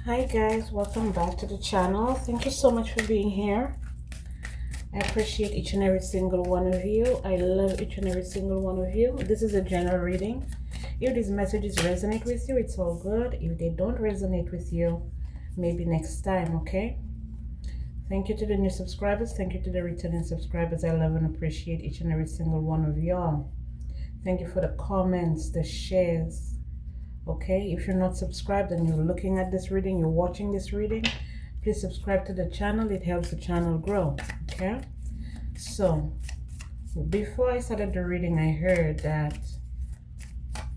Hi guys, welcome back to the channel. Thank you so much for being here. I appreciate each and every single one of you. I love each and every single one of you. This is a general reading. If these messages resonate with you, it's all good. If they don't resonate with you, maybe next time, okay? Thank you to the new subscribers. Thank you to the returning subscribers. I love and appreciate each and every single one of y'all. Thank you for the comments, the shares. Okay, if you're not subscribed and you're looking at this reading, you're watching this reading, please subscribe to the channel. It helps the channel grow. Okay, so before I started the reading, I heard that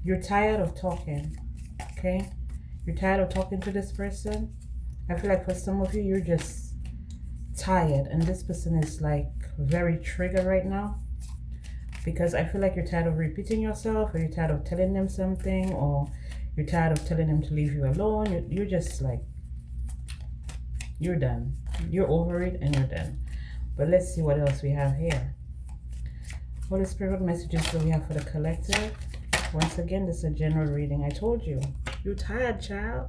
you're tired of talking. Okay, you're tired of talking to this person. I feel like for some of you, you're just tired, and this person is like very triggered right now, because I feel like you're tired of repeating yourself, or you're tired of telling them something, or you're tired of telling them to leave you alone. You're just like, you're done. You're over it and you're done. But let's see what else we have here. Holy Spirit, what messages do we have for the collective? Once again, this is a general reading. I told you, you're tired, child.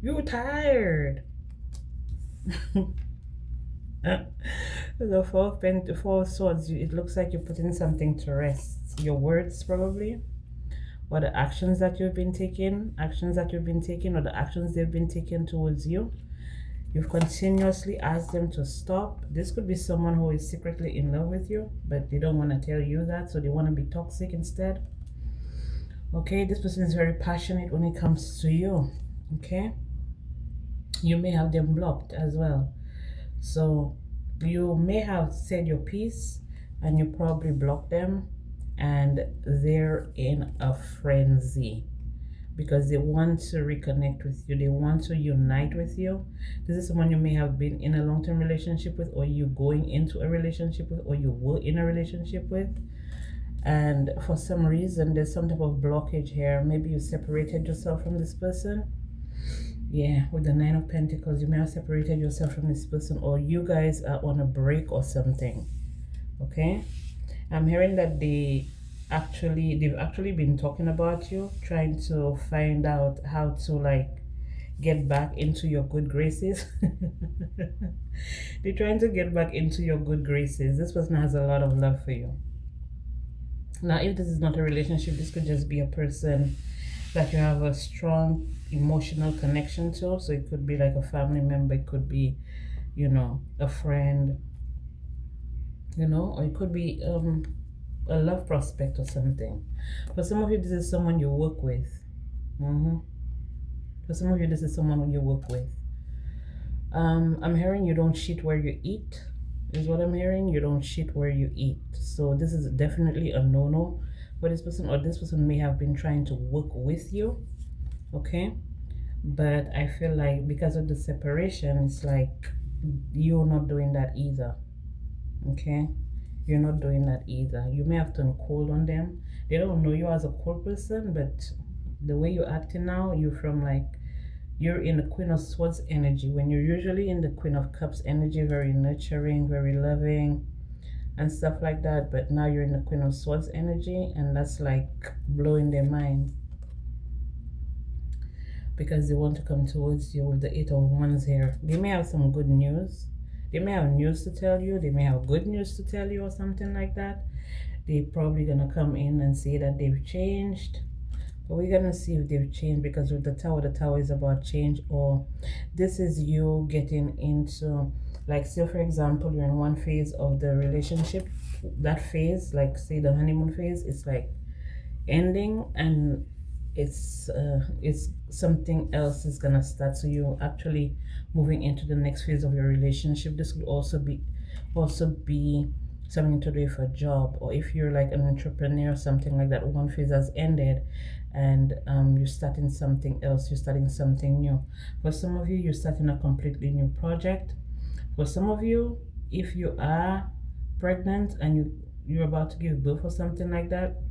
You're tired. The four swords, it looks like you're putting something to rest. Your words, probably. Or the actions that you've been taking, or the actions they've been taking towards you. You've continuously asked them to stop. This could be someone who is secretly in love with you, but they don't want to tell you that, so they want to be toxic instead. Okay, this person is very passionate when it comes to you. Okay, you may have them blocked as well. So you may have said your piece and you probably blocked them, and they're in a frenzy because they want to reconnect with you. They want to unite with you. This is someone you may have been in a long-term relationship with, or you going into a relationship with, or you were in a relationship with. And for some reason, there's some type of blockage here. Maybe you separated yourself from this person. Yeah, with the Nine of Pentacles, you may have separated yourself from this person, or you guys are on a break or something. Okay, I'm hearing that they've actually been talking about you, trying to find out how to like get back into your good graces. They're trying to get back into your good graces. This person has a lot of love for you. Now, if this is not a relationship, this could just be a person that you have a strong emotional connection to. So it could be like a family member, it could be, you know, a friend, you know, or it could be a love prospect or something. For some of you, this is someone you work with. For some of you, this is someone you work with. I'm hearing you don't shit where you eat, is what I'm hearing. You don't shit where you eat. So this is definitely a no-no for this person, or this person may have been trying to work with you. Okay, but I feel like because of the separation, it's like you're not doing that either. Okay, you're not doing that either. You may have turned cold on them. They don't know you as a cold person, but the way you're acting now, you're in the Queen of Swords energy, when you're usually in the Queen of Cups energy, very nurturing, very loving and stuff like that. But now you're in the Queen of Swords energy, and that's like blowing their mind, because they want to come towards you with the Eight of Wands here. They may have some good news. They may have news to tell you. They may have good news to tell you or something like that. They're probably going to come in and say that they've changed. But we're going to see if they've changed, because with the Tower is about change, or this is you getting into, like, say for example, you're in one phase of the relationship. That phase, like say the honeymoon phase, it's like ending, and it's something else is gonna start. So you're actually moving into the next phase of your relationship. This could also be something to do with a job, or if you're like an entrepreneur or something like that. One phase has ended, and you're starting something else. You're starting something new. For some of you, you're starting a completely new project. For some of you, if you are pregnant and you're about to give birth or something like that,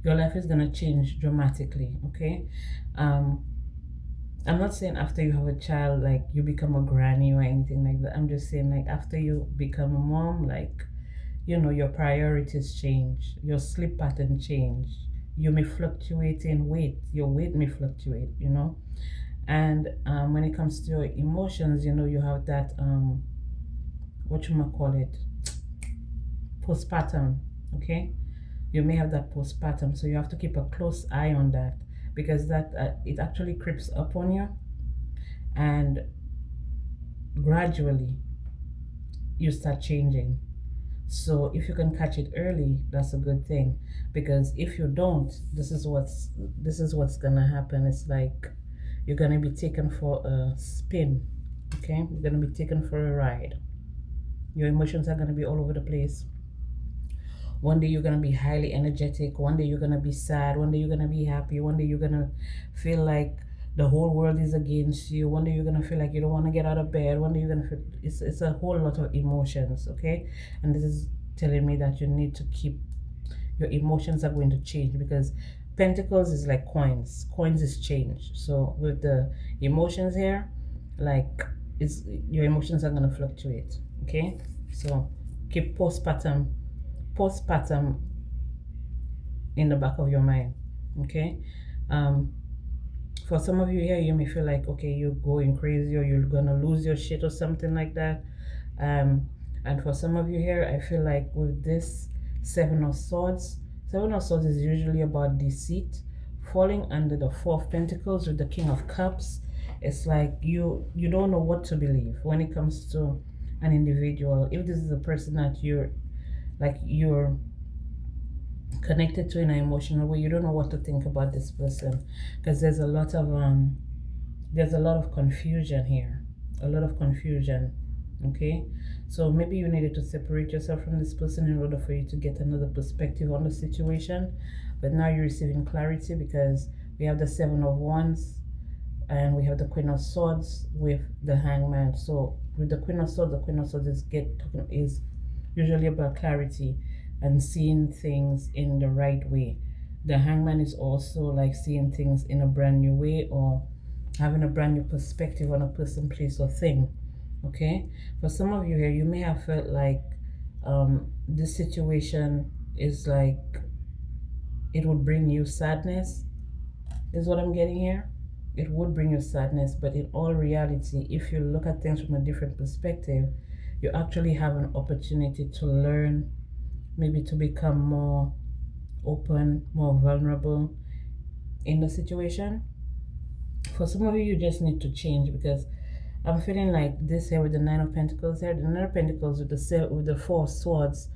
your life is gonna change dramatically. Okay, I'm not saying after you have a child, like you become a granny or anything like that. I'm just saying, like, after you become a mom, like, you know, your priorities change, your sleep pattern change, you may fluctuate in weight. Your weight may fluctuate, you know. And when it comes to your emotions, you know, you have that what you might call it, postpartum. Okay, you may have that postpartum, so you have to keep a close eye on that, because that it actually creeps up on you, and gradually you start changing. So if you can catch it early, that's a good thing, because if you don't, this is what's gonna happen. It's like you're gonna be taken for a spin. Okay, you're gonna be taken for a ride. Your emotions are gonna be all over the place. One day you're gonna be highly energetic, one day you're gonna be sad, one day you're gonna be happy, one day you're gonna feel like the whole world is against you, one day you're gonna feel like you don't want to get out of bed, one day you're gonna feel it's a whole lot of emotions. Okay, and this is telling me that you need to keep your emotions are going to change, because pentacles is like coins is change. So with the emotions here, like it's your emotions are going to fluctuate. Okay, so keep postpartum in the back of your mind. Okay, for some of you here, you may feel like, okay, you're going crazy, or you're gonna lose your shit or something like that. And for some of you here, I feel like with this Seven of Swords is usually about deceit, falling under the Four of Pentacles with the King of Cups. It's like you don't know what to believe when it comes to an individual. If this is a person that you're connected to in an emotional way, you don't know what to think about this person, because there's a lot of confusion here, a lot of confusion. Okay, so maybe you needed to separate yourself from this person in order for you to get another perspective on the situation, but now you're receiving clarity, because we have the Seven of Wands and we have the Queen of Swords with the Hangman. So with the Queen of Swords is usually about clarity and seeing things in the right way. The Hangman is also like seeing things in a brand new way, or having a brand new perspective on a person, place, or thing. Okay, for some of you here, you may have felt like this situation is like it would bring you sadness, is what I'm getting here. It would bring you sadness, but in all reality, if you look at things from a different perspective, you actually have an opportunity to learn, maybe to become more open, more vulnerable in the situation. For some of you, you just need to change, because I'm feeling like this here with the Nine of Pentacles here, the Nine of Pentacles with the Four of Swords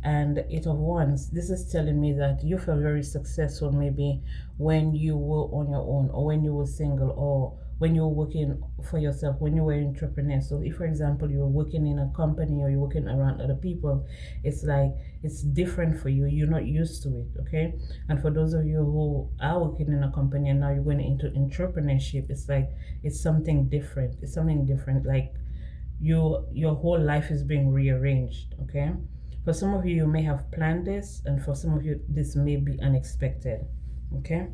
and the Eight of Wands. This is telling me that you felt very successful maybe when you were on your own, or when you were single, or when you were working for yourself, when you were an entrepreneur. So if, for example, you're working in a company or you're working around other people, it's like it's different for you. You're not used to it. Okay, and for those of you who are working in a company and now you're going into entrepreneurship, it's like it's something different. It's something different. Like your whole life is being rearranged. Okay, for some of you, you may have planned this, and for some of you, this may be unexpected. Okay,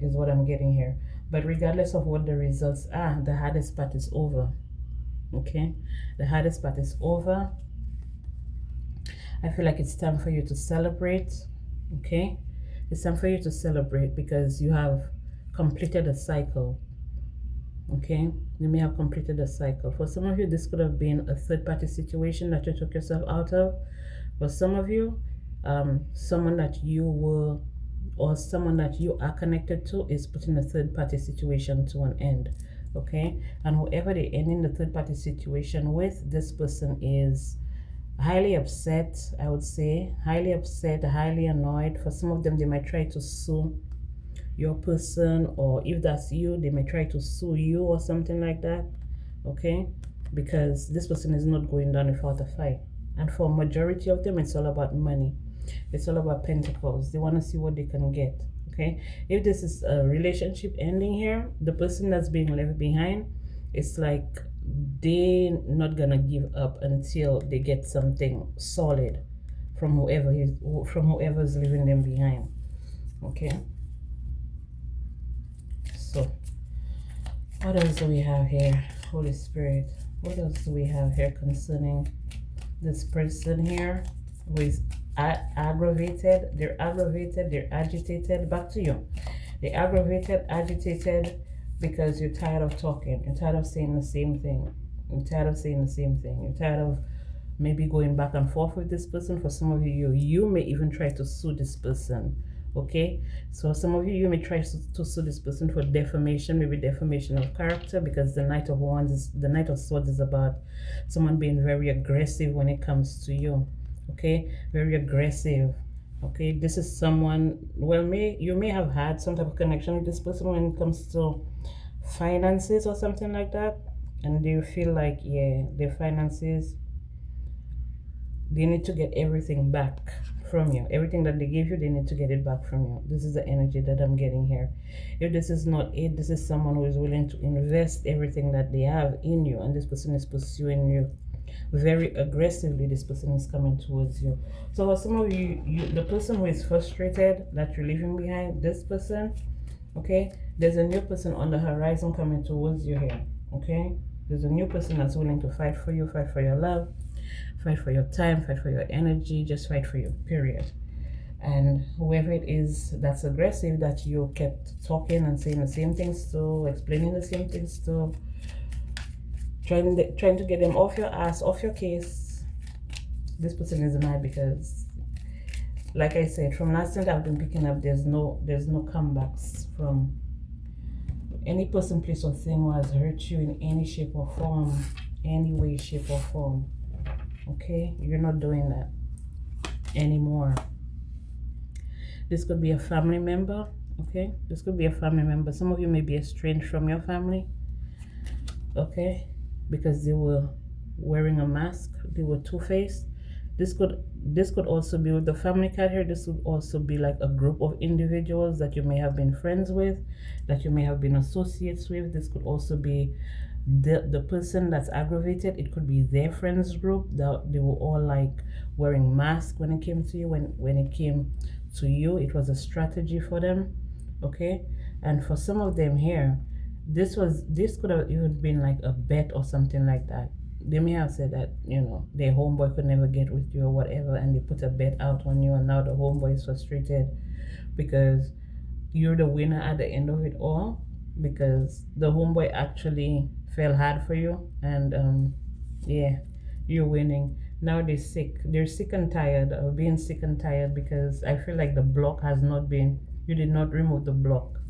is what I'm getting here. But regardless of what the results are, the hardest part is over. Okay, the hardest part is over. I feel like it's time for you to celebrate. Okay, it's time for you to celebrate, because you have completed a cycle. Okay, you may have completed a cycle. For some of you, this could have been a third-party situation that you took yourself out of. For some of you, someone that you were, or someone that you are connected to, is putting a third-party situation to an end. Okay, and whoever they're ending the third-party situation with, this person is highly upset. I would say highly upset, highly annoyed. For some of them, they might try to sue your person, or if that's you, they may try to sue you or something like that. Okay, because this person is not going down without a fight. And for a majority of them, it's all about money. It's all about pentacles. They want to see what they can get. Okay, if this is a relationship ending here, the person that's being left behind, it's like they're not gonna give up until they get something solid from whoever's leaving them behind. Okay, so what else do we have here? Holy Spirit, what else do we have here concerning this person here who is aggravated, they're agitated. Back to you. They're aggravated, agitated because you're tired of talking. You're tired of saying the same thing. You're tired of saying the same thing. You're tired of maybe going back and forth with this person. For some of you, you may even try to sue this person. Okay, so some of you may try to sue this person for defamation, maybe defamation of character, because the Knight of Swords is about someone being very aggressive when it comes to you. Okay, very aggressive. Okay, this is someone, well, you may have had some type of connection with this person when it comes to finances or something like that, and you feel like, yeah, their finances, they need to get everything back from you. Everything that they gave you, they need to get it back from you. This is the energy that I'm getting here. If this is not it, this is someone who is willing to invest everything that they have in you, and this person is pursuing you very aggressively. This person is coming towards you. So for some of you, the person who is frustrated that you're leaving behind, this person, okay, there's a new person on the horizon coming towards you here. Okay, there's a new person that's willing to fight for you, fight for your love, fight for your time, fight for your energy, just fight for you, period. And whoever it is that's aggressive, that you kept talking and saying the same things to, explaining the same things to, trying to get them off your ass, off your case, this person is mad because, like I said, from last time I've been picking up, there's no comebacks from any person, place, or thing who has hurt you in any shape or form, any way, shape, or form. Okay, you're not doing that anymore. This could be a family member. Okay, this could be a family member. Some of you may be estranged from your family. Okay, because they were wearing a mask, they were two-faced. This could also be with the family card here. This would also be like a group of individuals that you may have been friends with, that you may have been associates with. This could also be the person that's aggravated. It could be their friends group that they were all like wearing masks when it came to you. When it came to you, it was a strategy for them. Okay, and for some of them here, this could have even been like a bet or something like that. They may have said that, you know, their homeboy could never get with you or whatever, and they put a bet out on you, and now the homeboy is frustrated because you're the winner at the end of it all, because the homeboy actually fell hard for you, and yeah, you're winning. Now they're sick and tired of being sick and tired, because I feel like the block has not been, you did not remove the block.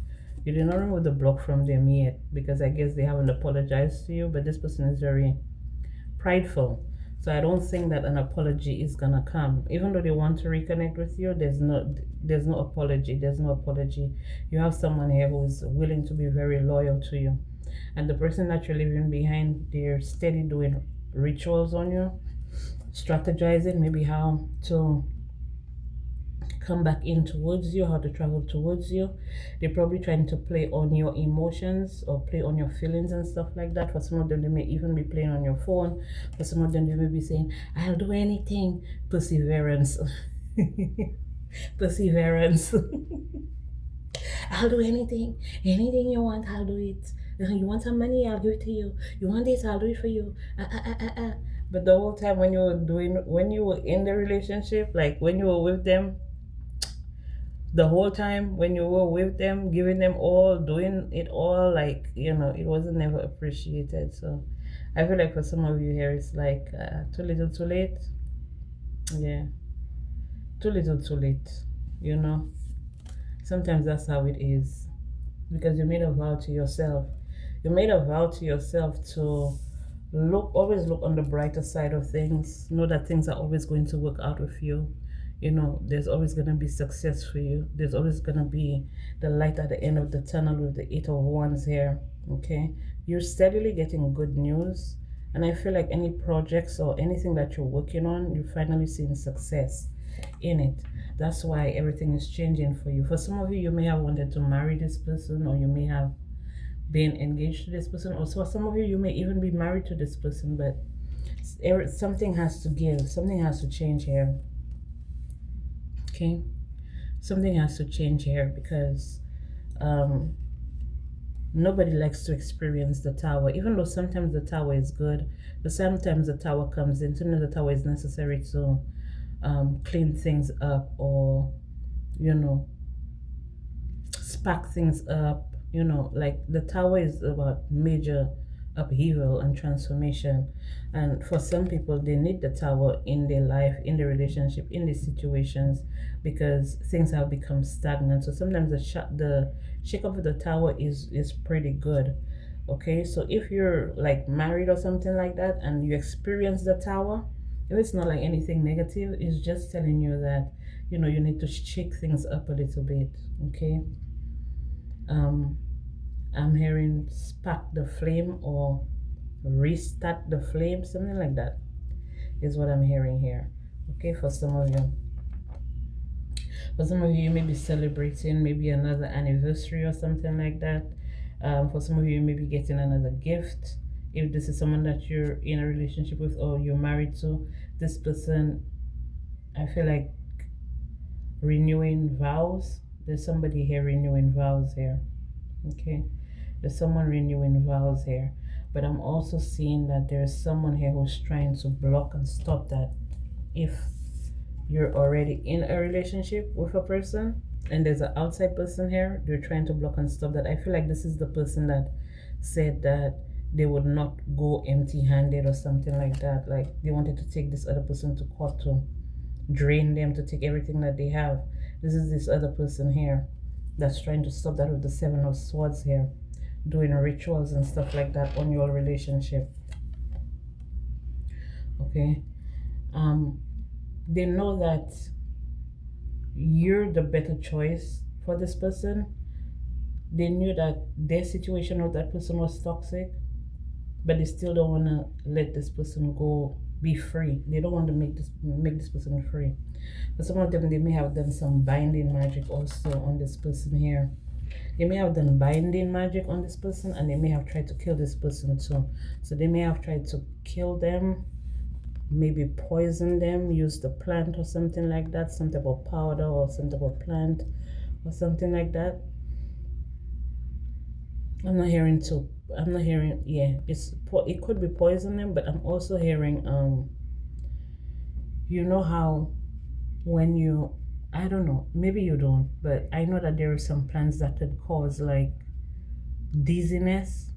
You did not remove the block from them yet, because I guess they haven't apologized to you, but this person is very prideful. So I don't think that an apology is gonna come. Even though they want to reconnect with you, there's no apology. There's no apology. You have someone here who is willing to be very loyal to you. And the person that you're leaving behind, they're steady doing rituals on you, strategizing maybe how to come back in towards you, how to travel towards you. They're probably trying to play on your emotions or play on your feelings and stuff like that. For some of them, they may even be playing on your phone. For some of them, they may be saying, I'll do anything. Perseverance. Perseverance. I'll do anything. Anything you want, I'll do it. You want some money, I'll give it to you. You want this, I'll do it for you. But the whole time when you were in the relationship, like when you were with them, the whole time when you were with them, giving them all, doing it all, like, you know, it wasn't never appreciated. So I feel like for some of you here, it's like too little too late. Yeah, too little too late, you know. Sometimes that's how it is, because you made a vow to yourself. You made a vow to yourself to always look on the brighter side of things. Know that things are always going to work out with you. You know, there's always going to be success for you. There's always going to be the light at the end of the tunnel with the 8 of Wands here. Okay, you're steadily getting good news, and I feel like any projects or anything that you're working on, you're finally seeing success in it. That's why everything is changing for you. For some of you, you may have wanted to marry this person, or you may have been engaged to this person, or for some of you, you may even be married to this person, but something has to give, something has to change here. Okay, something has to change here, because nobody likes to experience the tower, even though sometimes the tower is good, but sometimes the tower comes in. Sometimes the tower is necessary to clean things up, or you know, spark things up. You know, like the tower is about major upheaval and transformation, and for some people they need the tower in their life, in their relationship, in these situations, because things have become stagnant. So sometimes the shake of the tower is pretty good. Okay, so if you're like married or something like that and you experience the tower, if it's not like anything negative, it's just telling you that, you know, you need to shake things up a little bit. Okay. um I'm hearing spark the flame or restart the flame, something like that is what I'm hearing here. Okay, for some of you. For some of you, you may be celebrating maybe another anniversary or something like that. For some of you, you may be getting another gift. If this is someone that you're in a relationship with or you're married to, this person, I feel like renewing vows. There's somebody here renewing vows here. Okay, there's someone renewing vows here, but I'm also seeing that there's someone here who's trying to block and stop that. If you're already in a relationship with a person and there's an outside person here, they're trying to block and stop that. I feel like this is the person that said that they would not go empty-handed or something like that. Like they wanted to take this other person to court to drain them, to take everything that they have. This is this other person here that's trying to stop that with the Seven of Swords here, doing rituals and stuff like that on your relationship. Okay. They know that you're the better choice for this person. They knew that their situation with that person was toxic, but they still don't want to let this person go, be free. They don't want to make this person free. But some of them, they may have done some binding magic also on this person here. They may have done binding magic on this person, and they may have tried to kill this person too. So they may have tried to kill them, maybe poison them, use the plant or something like that, some type of powder or some type of plant or something like that. I'm not hearing, yeah, it could be poison them, but I'm also hearing, you know how when you, I don't know, maybe you don't, but I know that there are some plants that could cause like dizziness,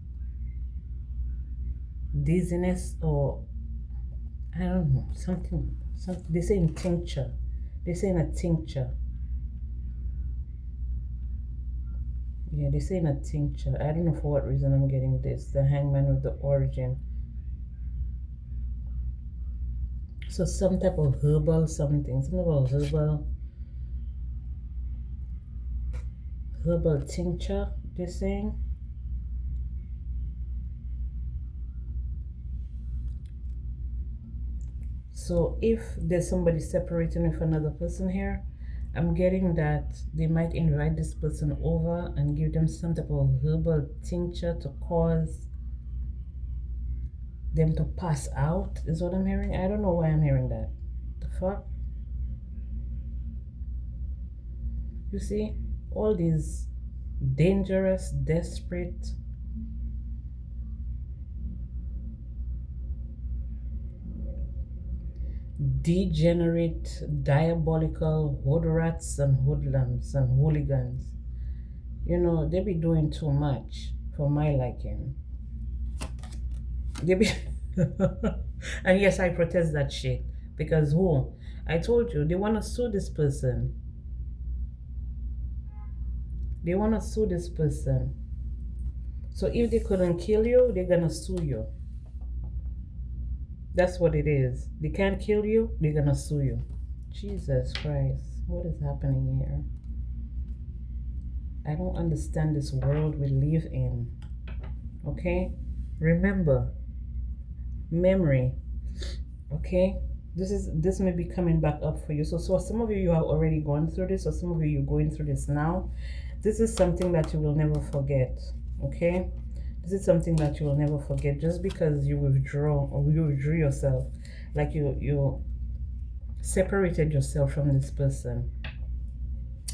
or I don't know, something, they say in tincture. They say in a tincture. Yeah, they say in a tincture. I don't know for what reason I'm getting this. The Hangman with the origin. So some type of herbal something. Some type of herbal tincture, they're saying. So if there's somebody separating with another person here, I'm getting that they might invite this person over and give them some type of herbal tincture to cause them to pass out, is what I'm hearing. I don't know why I'm hearing that. The fuck? You see, all these dangerous, desperate, degenerate, diabolical hood rats and hoodlums and hooligans. You know, they be doing too much for my liking. They be and yes, I protest that shit. Because who? I told you, they want to sue this person. They want to sue this person. So if they couldn't kill you, they're gonna sue you. That's what it is. They can't kill you, they're gonna sue you. Jesus Christ, what is happening here? I don't understand this world we live in. Okay? Remember, memory. Okay? This may be coming back up for you. So some of you have already gone through this, or some of you you're going through this now. This is something that you will never forget. Okay? This is something that you will never forget. Just because you withdraw or you withdrew yourself, like you separated yourself from this person.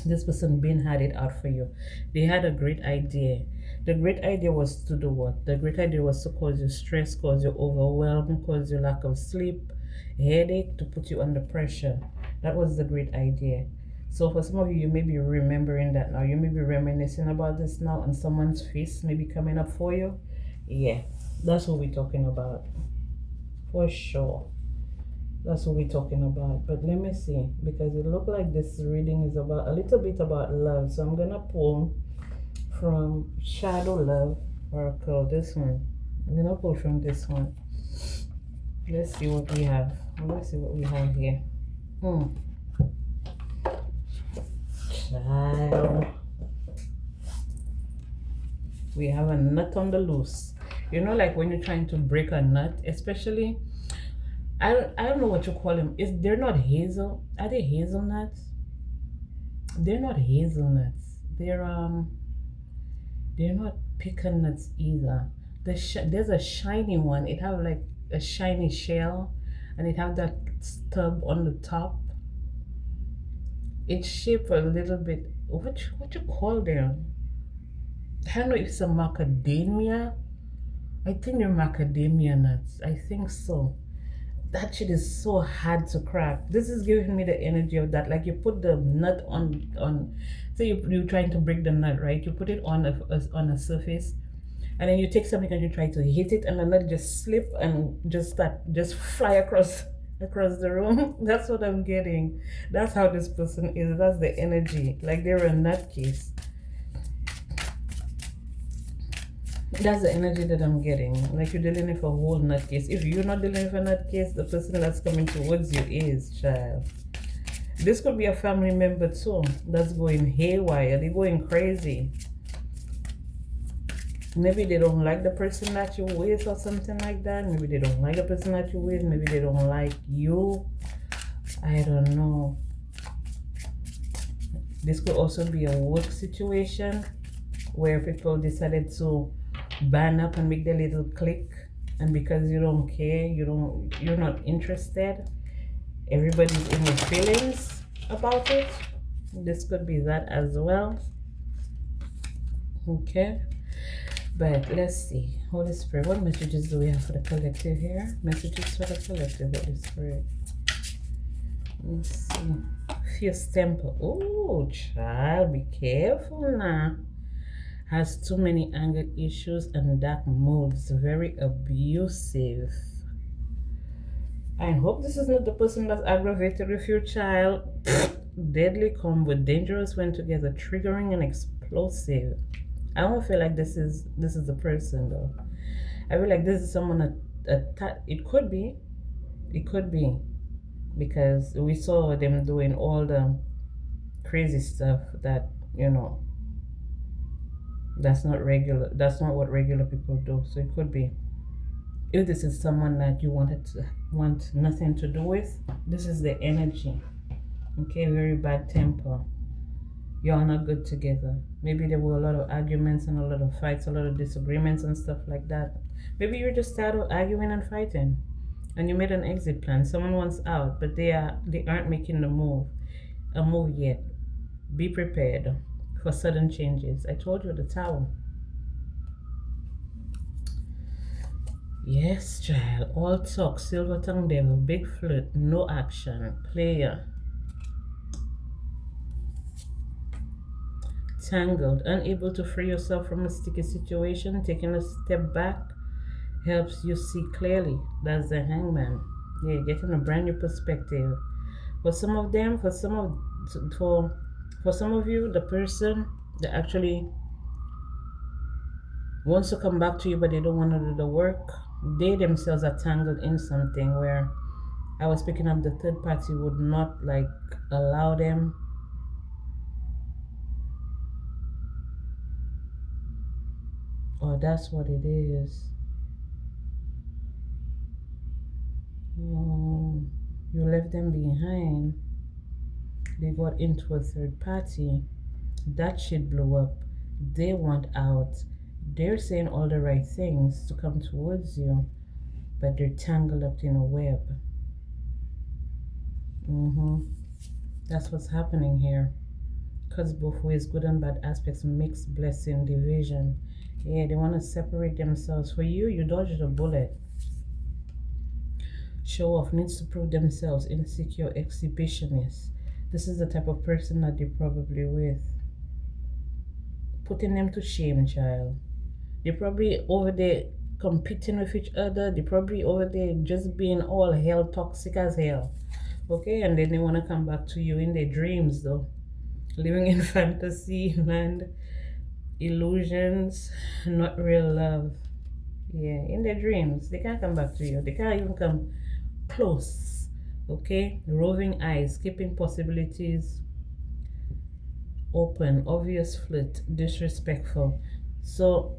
This person being had it out for you. They had a great idea. The great idea was to do what? The great idea was to cause you stress, cause you overwhelm, cause you lack of sleep, headache, to put you under pressure. That was the great idea. So for some of you, you may be remembering that now. You may be reminiscing about this now, and someone's face may be coming up for you. Yeah, that's what we're talking about. For sure. That's what we're talking about. But let me see, because it looked like this reading is about a little bit about love. So I'm gonna pull from Shadow Love Oracle, this one. I'm gonna pull from this one. Let's see what we have. Let's see what we have here. Child. We have a nut on the loose. You know, like when you're trying to break a nut, especially, I don't know what you call them. They're not hazel? Are they hazelnuts? They're not hazelnuts. They're not pecan nuts either. There's a shiny one. It have like a shiny shell, and it have that stub on the top. It's shaped a little bit. What you call them? I don't know if it's a macadamia. I think they're macadamia nuts. I think so. That shit is so hard to crack. This is giving me the energy of that. Like you put the nut on. Say you're trying to break the nut, right? You put it on a surface, and then you take something and you try to hit it, and the nut just slip and just fly across the room. That's what I'm getting. That's how this person is. That's the energy. Like they're a nutcase. That's the energy that I'm getting. Like you're dealing with a whole nutcase. If you're not dealing with a nutcase, the person that's coming towards you is, child. This could be a family member too that's going haywire. They're going crazy. Maybe they don't like the person that you're with or something like that. Maybe they don't like the person that you're with. Maybe they don't like you. I don't know. This could also be a work situation where people decided to band up and make their little clique, and because you don't care, you're not interested, everybody's in your feelings about it. This could be that as well. Okay, but let's see. Holy Spirit, what messages do we have for the collective here? Messages for the collective, Holy Spirit. Let's see. Fierce temper. Oh, child, be careful now. Has too many anger issues and dark moods, very abusive. I hope this is not the person that's aggravated with your child. Deadly combo, dangerous when together, triggering and explosive. I don't feel like this is the person though. I feel like this is someone it could be, because we saw them doing all the crazy stuff that, you know, that's not what regular people do. So it could be, if this is someone that you want nothing to do with, this is the energy. Okay, very bad temper. Y'all not good together. Maybe there were a lot of arguments and a lot of fights, a lot of disagreements and stuff like that. Maybe you're just tired of arguing and fighting, and you made an exit plan. Someone wants out, but they aren't making a move yet. Be prepared for sudden changes. I told you, the Tower. Yes, child. All talk, silver tongue devil, big flirt, no action, player. Tangled, unable to free yourself from a sticky situation. Taking a step back helps you see clearly. That's the Hangman. Yeah, getting a brand new perspective. For some of them, for some of you, the person that actually wants to come back to you, but they don't want to do the work, they themselves are tangled in something where I was picking up the third party would not like allow them. Oh, that's what it is. Oh, you left them behind. They got into a third party. That shit blew up. They want out. They're saying all the right things to come towards you, but they're tangled up in a web. That's what's happening here. Cuts both ways, good and bad aspects, mixed blessing, division. Yeah, they want to separate themselves. For you, you dodged a bullet. show off, needs to prove themselves, insecure, exhibitionist. This is the type of person that they're probably with. Putting them to shame, child. They're probably over there competing with each other. They're probably over there just being all hell, toxic as hell. Okay, and then they want to come back to you in their dreams, though. Living in fantasy land, illusions, not real love. Yeah, in their dreams. They can't come back to you. They can't even come close. Okay, roving eyes, keeping possibilities open, obvious flirt, disrespectful. So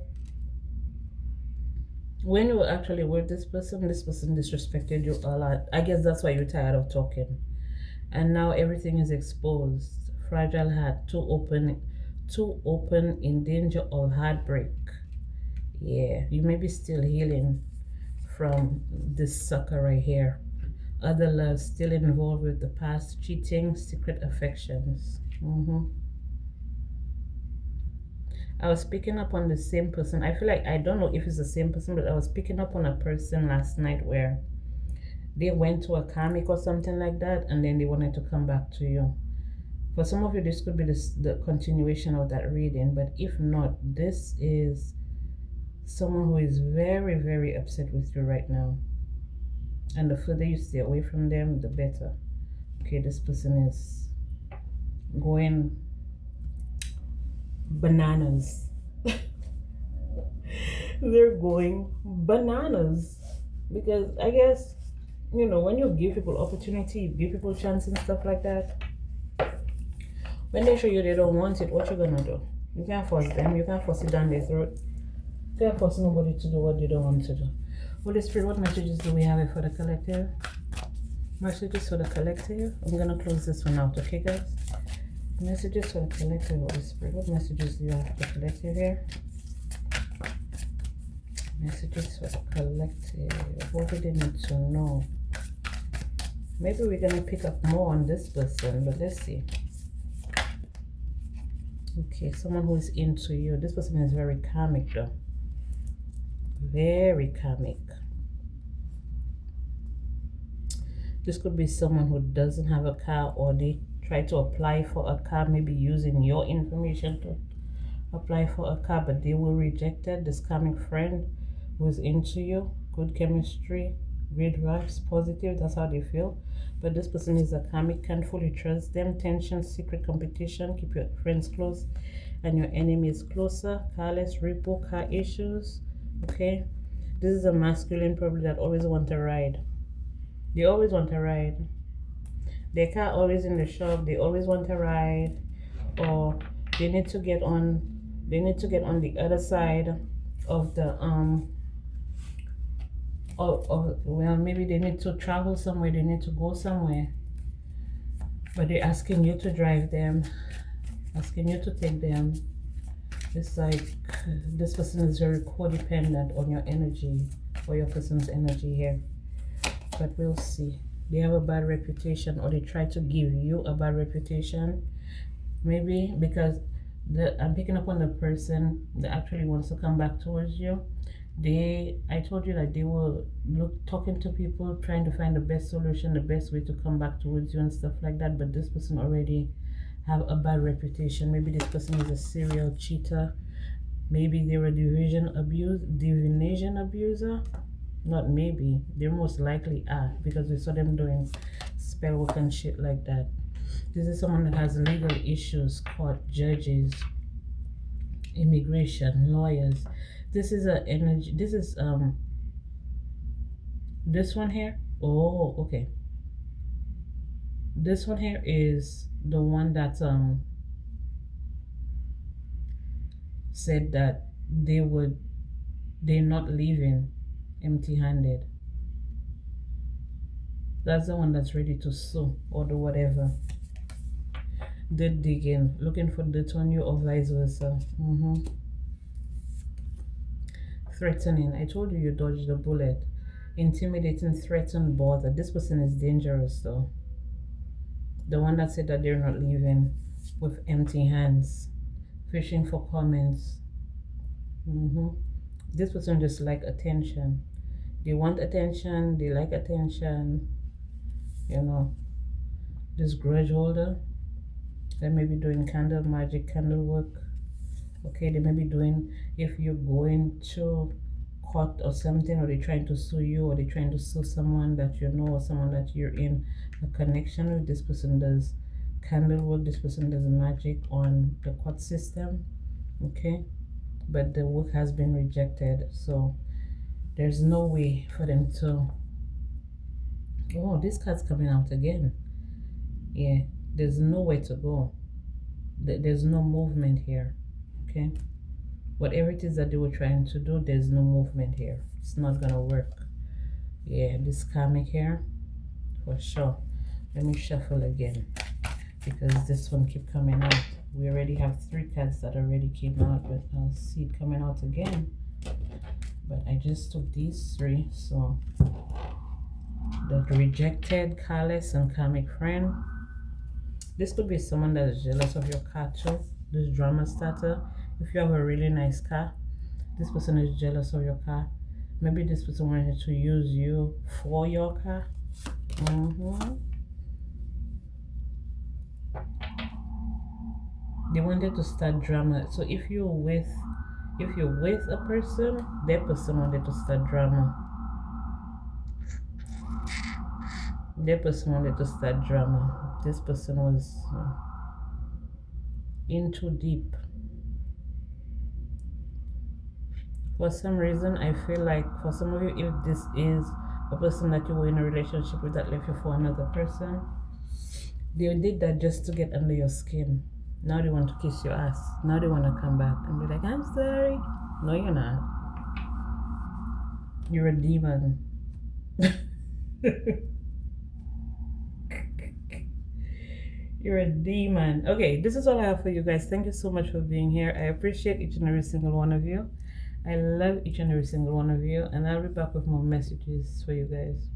when you were actually with this person disrespected you a lot. I guess that's why you're tired of talking. And now everything is exposed. Fragile heart, too open, in danger of heartbreak. Yeah, you may be still healing from this sucker right here. Other love still involved with the past, cheating, secret affections. I was picking up on the same person. I feel like, I don't know if it's the same person, but I was picking up on a person last night where they went to a karmic or something like that, and then they wanted to come back to you. For some of you, this could be the continuation of that reading, but if not, this is someone who is very, very upset with you right now. And the further you stay away from them, the better. Okay, this person is going bananas. They're going bananas. Because I guess, you know, when you give people opportunity, you give people chance and stuff like that, when they show you they don't want it, what you gonna do? You can't force them. You can't force it down their throat. You can't force nobody to do what they don't want to do. Holy Spirit, what messages do we have for the collective? Messages for the collective. I'm gonna close this one out, okay, guys? Messages for the collective, Holy Spirit. What messages do you have for the collective here? Messages for the collective. What do they need to know? Maybe we're gonna pick up more on this person, but let's see. Okay, someone who is into you. This person is very karmic, though. Very karmic. This could be someone who doesn't have a car, or they try to apply for a car, maybe using your information to apply for a car, but they were rejected. This karmic friend who is into you, good chemistry, great vibes, positive, that's how they feel. But this person is a karmic, can't fully trust them. Tension, secret competition, keep your friends close and your enemies closer. Careless, repo, car issues. Okay, this is a masculine probably that always want a ride. They always want a ride. Their car always in the shop. They always want a ride, or they need to get on the other side of the well, maybe they need to travel somewhere, they need to go somewhere, but they're asking you to drive them, asking you to take them. It's like this person is very codependent on your energy, or your person's energy here. But we'll see. They have a bad reputation, or they try to give you a bad reputation. Maybe because I'm picking up on the person that actually wants to come back towards you. I told you that they will talking to people, trying to find the best solution, the best way to come back towards you and stuff like that. But this person already have a bad reputation. Maybe this person is a serial cheater. Maybe they were divination abuser. Not maybe, they most likely are, because we saw them doing spell work and shit like that. This is someone that has legal issues, court, judges, immigration, lawyers. This is a energy. This is this one here. Oh, okay. This one here is the one that said that they're not leaving empty-handed. That's the one that's ready to sue or do whatever. They're digging, looking for dirt on you, or vice versa. Threatening. I told you, you dodged the bullet. Intimidating, threaten, bother. This person is dangerous, though. The one that said that they're not leaving with empty hands, fishing for comments. This person just like attention. They want attention, they like attention, you know. This grudge holder, they may be doing candle magic, candle work. Okay, they may be doing, if you're going to court or something, or they're trying to sue you, or they're trying to sue someone that you know, or someone that you're in a connection with, this person does candle work, this person does magic on the court system. Okay, but the work has been rejected, so there's no way for them to. Oh, this card's coming out again. Yeah, there's nowhere to go. There's no movement here. Okay, whatever it is that they were trying to do, there's no movement here. It's not gonna work. Yeah, this karmic here, for sure. Let me shuffle again, because this one keep coming out. We already have 3 cards that already came out, but I'll see it coming out again. But I just took these 3, so the rejected, callous, and karmic friend. This could be someone that is jealous of your car too. This drama starter. If you have a really nice car, this person is jealous of your car. Maybe this person wanted to use you for your car. They wanted to start drama. So if you're with a person, that person wanted to start drama. That person wanted to start drama. This person was in too deep. For some reason, I feel like for some of you, if this is a person that you were in a relationship with that left you for another person, they did that just to get under your skin. Now they want to kiss your ass. Now they want to come back and be like, I'm sorry. No, you're not. You're a demon. You're a demon. Okay, this is all I have for you guys. Thank you so much for being here. I appreciate each and every single one of you. I love each and every single one of you. And I'll be back with more messages for you guys.